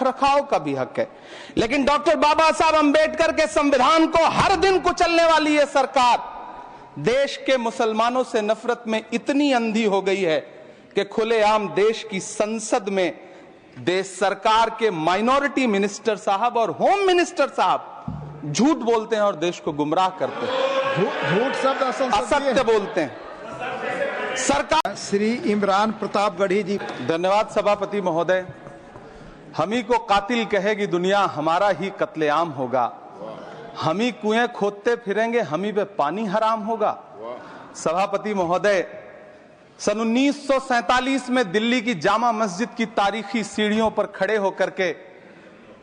रखाव का भी हक है। लेकिन डॉक्टर बाबा साहब अंबेडकर के संविधान को हर दिन कुचलने वाली ये सरकार देश के मुसलमानों से नफरत में इतनी अंधी हो गई है कि खुलेआम देश की संसद में देश सरकार के माइनॉरिटी मिनिस्टर साहब और होम मिनिस्टर साहब झूठ बोलते हैं और देश को गुमराह करते हैं, झूठ शब्द असत्य बोलते हैं। सरकार श्री इमरान प्रतापगढ़ी जी। धन्यवाद सभापति महोदय। हम ही को कातिल कहेगी दुनिया, हमारा ही कत्लेआम होगा। हम ही कुएं खोदते फिरेंगे, हम ही पे पानी हराम होगा। सभापति महोदय, सन 1947 में दिल्ली की जामा मस्जिद की तारीखी सीढ़ियों पर खड़े होकर के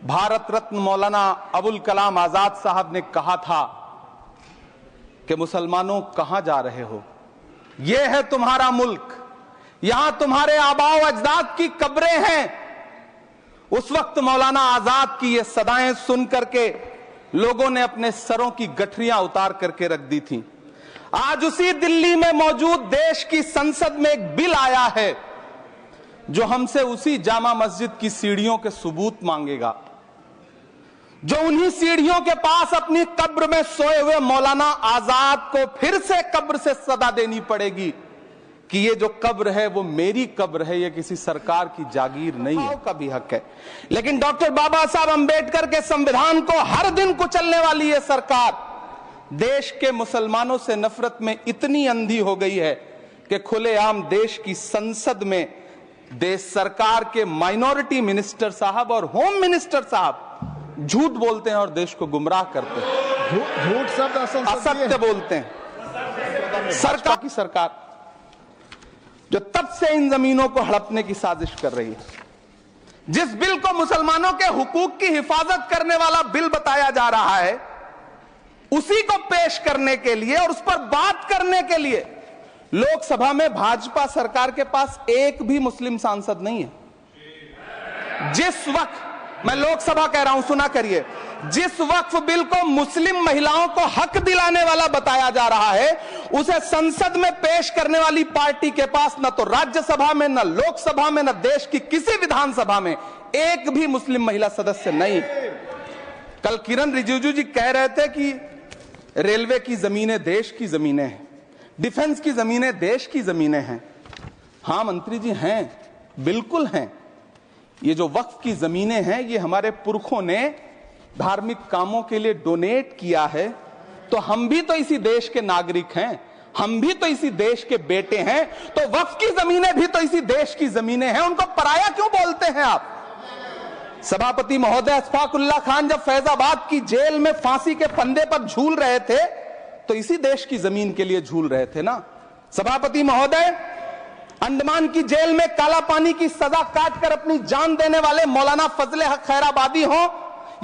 भारत रत्न मौलाना अबुल कलाम आजाद साहब ने कहा था कि मुसलमानों कहां जा रहे हो, यह है तुम्हारा मुल्क, यहां तुम्हारे आबाओ अजदाद की कब्रें हैं। उस वक्त मौलाना आजाद की ये सदाएं सुन करके लोगों ने अपने सरों की गठरियां उतार करके रख दी थी। आज उसी दिल्ली में मौजूद देश की संसद में एक बिल आया है जो हमसे उसी जामा मस्जिद की सीढ़ियों के सबूत मांगेगा, जो उन्हीं सीढ़ियों के पास अपनी कब्र में सोए हुए मौलाना आजाद को फिर से कब्र से सदा देनी पड़ेगी कि ये जो कब्र है वो मेरी कब्र है, ये किसी सरकार की जागीर नहीं है। का भी हक है। लेकिन डॉक्टर बाबा साहब अंबेडकर के संविधान को हर दिन कुचलने वाली ये सरकार देश के मुसलमानों से नफरत में इतनी अंधी हो गई है कि खुलेआम देश की संसद में देश सरकार के माइनॉरिटी मिनिस्टर साहब और होम मिनिस्टर साहब झूठ बोलते हैं और देश को गुमराह करते हैं, झूठ शब्द असत्य बोलते हैं। सरकार जो तब से इन जमीनों को हड़पने की साजिश कर रही है, जिस बिल को मुसलमानों के हुकूक की हिफाजत करने वाला बिल बताया जा रहा है, उसी को पेश करने के लिए और उस पर बात करने के लिए लोकसभा में भाजपा सरकार के पास एक भी मुस्लिम सांसद नहीं है। जिस वक्त, मैं लोकसभा कह रहा हूं, सुना करिए, जिस वक्फ बिल को मुस्लिम महिलाओं को हक दिलाने वाला बताया जा रहा है, उसे संसद में पेश करने वाली पार्टी के पास न तो राज्यसभा में, न लोकसभा में, न देश की किसी विधानसभा में एक भी मुस्लिम महिला सदस्य नहीं। कल किरण रिजिजू जी कह रहे थे कि रेलवे की जमीनें देश की जमीनें हैं, डिफेंस की जमीनें देश की जमीनें हैं। हां मंत्री जी हैं, बिल्कुल हैं। ये जो वक्फ की जमीनें हैं, ये हमारे पुरखों ने धार्मिक कामों के लिए डोनेट किया है, तो हम भी तो इसी देश के नागरिक हैं, हम भी तो इसी देश के बेटे हैं, तो वक्फ की जमीनें भी तो इसी देश की जमीनें हैं, उनको पराया क्यों बोलते हैं आप? सभापति महोदय, अशफाकुल्लाह खान जब फैजाबाद की जेल में फांसी के फंदे पर झूल रहे थे तो इसी देश की जमीन के लिए झूल रहे थे ना। सभापति महोदय, अंडमान की जेल में काला पानी की सजा काटकर अपनी जान देने वाले मौलाना फजले हक खैराबादी हो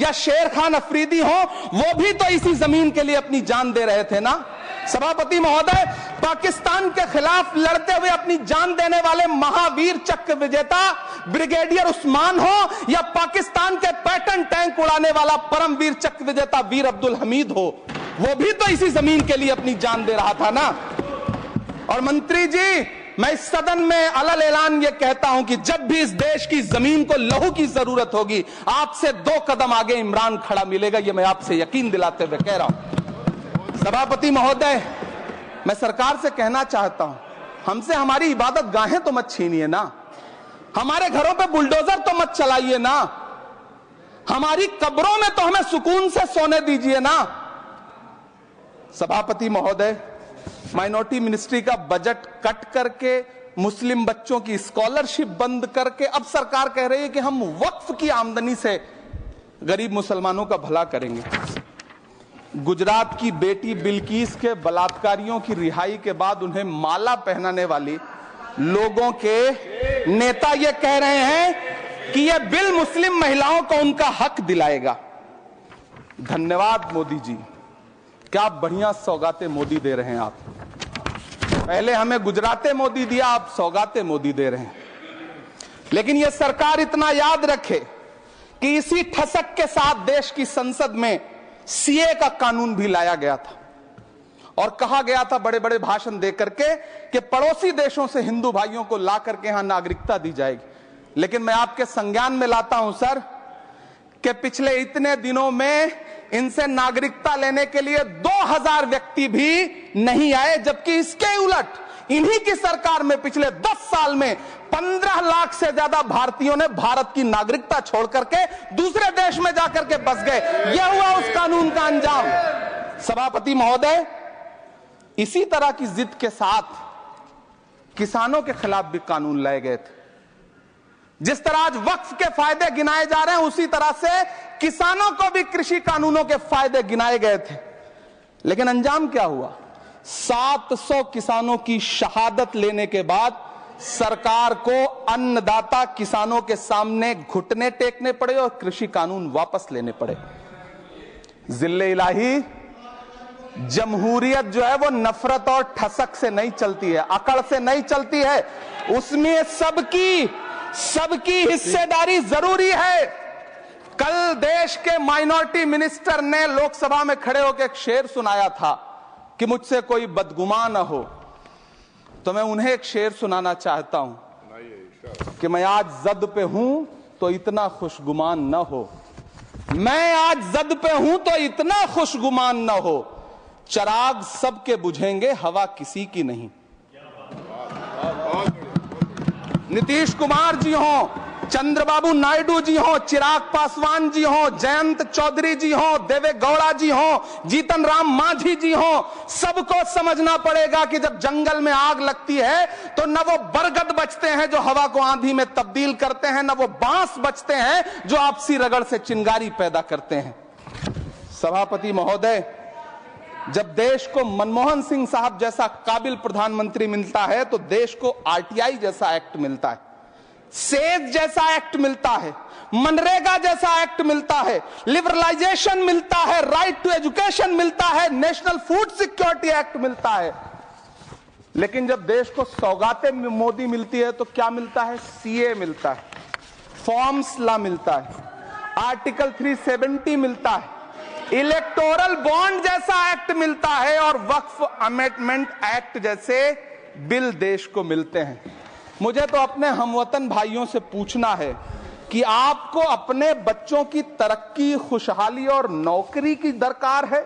या शेर खान अफरीदी हो, वो भी तो इसी जमीन के लिए अपनी जान दे रहे थे ना। सभापति महोदय, पाकिस्तान के खिलाफ लड़ते हुए अपनी जान देने वाले महावीर चक्र विजेता ब्रिगेडियर उस्मान हो या पाकिस्तान के पैटर्न टैंक उड़ाने वाला परमवीर चक्र विजेता वीर अब्दुल हमीद हो, वो भी तो इसी जमीन के लिए अपनी जान दे रहा था ना। और मंत्री जी, मैं इस सदन में अलल ऐलान ये कहता हूं कि जब भी इस देश की जमीन को लहू की जरूरत होगी, आपसे 2 कदम आगे इमरान खड़ा मिलेगा, ये मैं आपसे यकीन दिलाते हुए कह रहा हूं। सभापति महोदय, मैं सरकार से कहना चाहता हूं, हमसे हमारी इबादत गाहें तो मत छीनिए ना, हमारे घरों पे बुलडोजर तो मत चलाइए ना, हमारी कब्रों में तो हमें सुकून से सोने दीजिए ना। सभापति महोदय, माइनॉरिटी मिनिस्ट्री का बजट कट करके, मुस्लिम बच्चों की स्कॉलरशिप बंद करके अब सरकार कह रही है कि हम वक्फ की आमदनी से गरीब मुसलमानों का भला करेंगे। गुजरात की बेटी बिल्किस के बलात्कारियों की रिहाई के बाद उन्हें माला पहनाने वाली लोगों के नेता ये कह रहे हैं कि यह बिल मुस्लिम महिलाओं को उनका हक दिलाएगा। धन्यवाद मोदी जी, क्या बढ़िया सौगातें मोदी दे रहे हैं आप। पहले हमें गुजराते मोदी दिया, आप सौगातें मोदी दे रहे हैं। लेकिन यह सरकार इतना याद रखे कि इसी ठसक के साथ देश की संसद में सीए का कानून भी लाया गया था और कहा गया था बड़े बड़े भाषण देकर के कि पड़ोसी देशों से हिंदू भाइयों को ला करके यहां नागरिकता दी जाएगी। लेकिन मैं आपके संज्ञान में लाता हूं सर, कि पिछले इतने दिनों में इनसे नागरिकता लेने के लिए 2000 व्यक्ति भी नहीं आए, जबकि इसके उलट इन्हीं की सरकार में पिछले 10 साल में 15 लाख से ज्यादा भारतीयों ने भारत की नागरिकता छोड़ करके दूसरे देश में जाकर के बस गए। यह हुआ उस कानून का अंजाम। सभापति महोदय, इसी तरह की जिद के साथ किसानों के खिलाफ भी कानून लाए गए थे। जिस तरह आज वक्फ के फायदे गिनाए जा रहे हैं, उसी तरह से किसानों को भी कृषि कानूनों के फायदे गिनाए गए थे। लेकिन अंजाम क्या हुआ? 700 किसानों की शहादत लेने के बाद सरकार को अन्नदाता किसानों के सामने घुटने टेकने पड़े और कृषि कानून वापस लेने पड़े। जिल्ले इलाही, जमहूरियत जो है वो नफरत और ठसक से नहीं चलती है, अकड़ से नहीं चलती है, उसमें सबकी हिस्सेदारी जरूरी है। कल देश के माइनॉरिटी मिनिस्टर ने लोकसभा में खड़े होकर एक शेर सुनाया था कि मुझसे कोई बदगुमान न हो, तो मैं उन्हें एक शेर सुनाना चाहता हूं कि मैं आज जद पे हूं तो इतना खुशगुमान न हो, मैं आज जद पे हूं तो इतना खुशगुमान न हो, चराग सबके बुझेंगे हवा किसी की नहीं। नीतीश कुमार जी हो, चंद्रबाबू नायडू जी हो, चिराग पासवान जी हो, जयंत चौधरी जी हो, देवे गौड़ा जी हो, जीतन राम मांझी जी हो, सबको समझना पड़ेगा कि जब जंगल में आग लगती है तो न वो बरगद बचते हैं जो हवा को आंधी में तब्दील करते हैं, न वो बांस बचते हैं जो आपसी रगड़ से चिंगारी पैदा करते हैं। सभापति महोदय, जब देश को मनमोहन सिंह साहब जैसा काबिल प्रधानमंत्री मिलता है तो देश को आरटीआई जैसा एक्ट मिलता है, सेज जैसा एक्ट मिलता है, मनरेगा जैसा एक्ट मिलता है, लिबरलाइजेशन मिलता है, राइट टू एजुकेशन मिलता है, नेशनल फूड सिक्योरिटी एक्ट मिलता है। लेकिन जब देश को सौगातें मोदी मिलती है तो क्या मिलता है? सीए मिलता है, फॉर्म्स लॉ मिलता है, आर्टिकल 370 मिलता है, इलेक्टोरल बॉन्ड जैसा एक्ट मिलता है और वक्फ अमेंडमेंट एक्ट जैसे बिल देश को मिलते हैं। मुझे तो अपने हमवतन भाइयों से पूछना है कि आपको अपने बच्चों की तरक्की, खुशहाली और नौकरी की दरकार है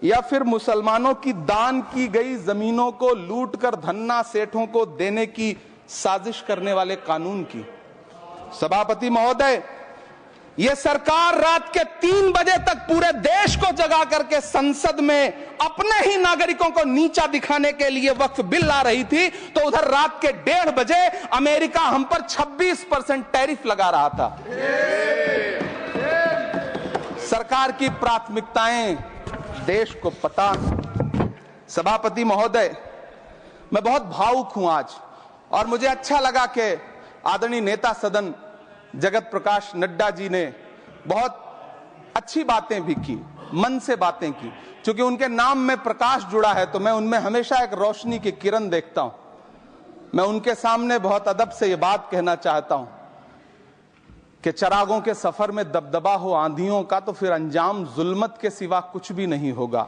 या फिर मुसलमानों की दान की गई जमीनों को लूट कर धन्ना सेठों को देने की साजिश करने वाले कानून की? सभापति महोदय, यह सरकार रात के 3 बजे तक पूरे देश को जगा करके संसद में अपने ही नागरिकों को नीचा दिखाने के लिए वक्फ बिल ला रही थी, तो उधर रात के 1:30 बजे अमेरिका हम पर 26% टैरिफ लगा रहा था। सरकार की प्राथमिकताएं देश को पता। सभापति महोदय, मैं बहुत भावुक हूं आज, और मुझे अच्छा लगा कि आदरणीय नेता सदन जगत प्रकाश नड्डा जी ने बहुत अच्छी बातें भी की, मन से बातें की। क्योंकि उनके नाम में प्रकाश जुड़ा है तो मैं उनमें हमेशा एक रोशनी की किरण देखता हूं। मैं उनके सामने बहुत अदब से यह बात कहना चाहता हूं कि चरागों के सफर में दबदबा हो आंधियों का तो फिर अंजाम जुल्मत के सिवा कुछ भी नहीं होगा।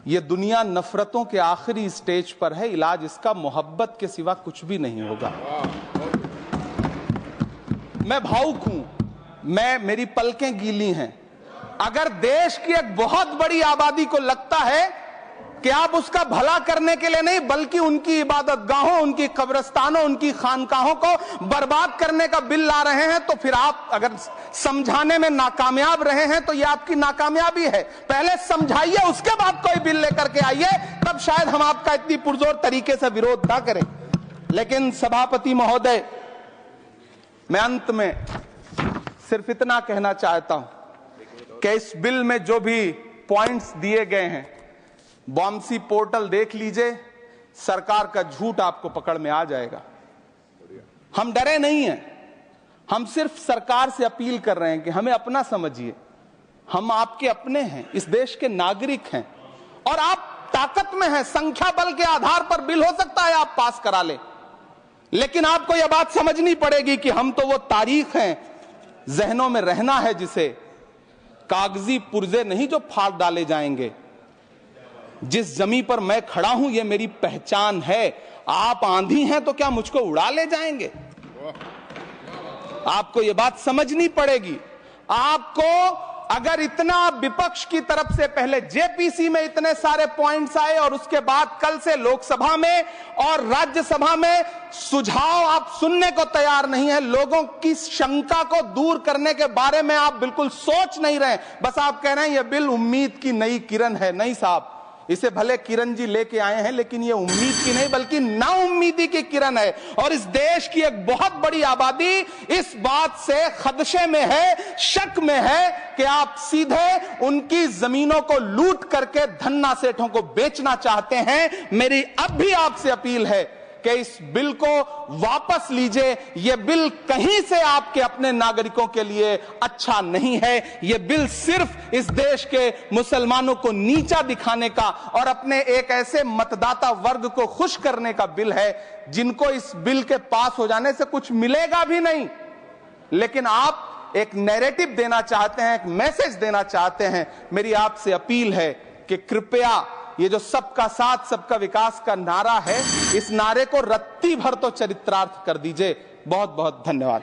यह दुनिया नफरतों के आखिरी स्टेज पर है, इलाज इसका मोहब्बत के सिवा कुछ भी नहीं होगा। मैं भावुक हूं, मेरी पलकें गीली हैं। अगर देश की एक बहुत बड़ी आबादी को लगता है कि आप उसका भला करने के लिए नहीं बल्कि उनकी इबादतगाहों, उनकी कब्रिस्तानों, उनकी खानकाहों को बर्बाद करने का बिल ला रहे हैं, तो फिर आप अगर समझाने में नाकामयाब रहे हैं तो यह आपकी नाकामयाबी है। पहले समझाइए, उसके बाद कोई बिल लेकर के आइए, तब शायद हम आपका इतनी पुरजोर तरीके से विरोध ना करें। लेकिन सभापति महोदय, मैं अंत में सिर्फ इतना कहना चाहता हूं कि इस बिल में जो भी पॉइंट्स दिए गए हैं, बॉम्सी पोर्टल देख लीजिए, सरकार का झूठ आपको पकड़ में आ जाएगा। हम डरे नहीं हैं, हम सिर्फ सरकार से अपील कर रहे हैं कि हमें अपना समझिए। हम आपके अपने हैं, इस देश के नागरिक हैं और आप ताकत में हैं। संख्या बल के आधार पर बिल हो सकता है आप पास करा लें, लेकिन आपको यह बात समझनी पड़ेगी कि हम तो वो तारीख हैं, जहनों में रहना है जिसे, कागजी पुर्जे नहीं जो फाड़ डाले जाएंगे। जिस जमीन पर मैं खड़ा हूं ये मेरी पहचान है। आप आंधी हैं तो क्या मुझको उड़ा ले जाएंगे? आपको यह बात समझनी पड़ेगी। आपको अगर इतना विपक्ष की तरफ से पहले जेपीसी में इतने सारे पॉइंट्स आए और उसके बाद कल से लोकसभा में और राज्यसभा में सुझाव आप सुनने को तैयार नहीं है, लोगों की शंका को दूर करने के बारे में आप बिल्कुल सोच नहीं रहे, बस आप कह रहे हैं यह बिल उम्मीद की नई किरण है। नहीं साहब, इसे भले किरण जी लेके आए हैं, लेकिन ये उम्मीद की नहीं बल्कि नाउम्मीदी की किरण है। और इस देश की एक बहुत बड़ी आबादी इस बात से खदशे में है, शक में है कि आप सीधे उनकी जमीनों को लूट करके धन्ना सेठों को बेचना चाहते हैं। मेरी अब भी आपसे अपील है कि इस बिल को वापस लीजिए। यह बिल कहीं से आपके अपने नागरिकों के लिए अच्छा नहीं है। यह बिल सिर्फ इस देश के मुसलमानों को नीचा दिखाने का और अपने एक ऐसे मतदाता वर्ग को खुश करने का बिल है जिनको इस बिल के पास हो जाने से कुछ मिलेगा भी नहीं। लेकिन आप एक नैरेटिव देना चाहते हैं, एक मैसेज देना चाहते हैं। मेरी आपसे अपील है कि कृपया ये जो सबका साथ सबका विकास का नारा है, इस नारे को रत्ती भर तो चरित्रार्थ कर दीजिए। बहुत बहुत धन्यवाद।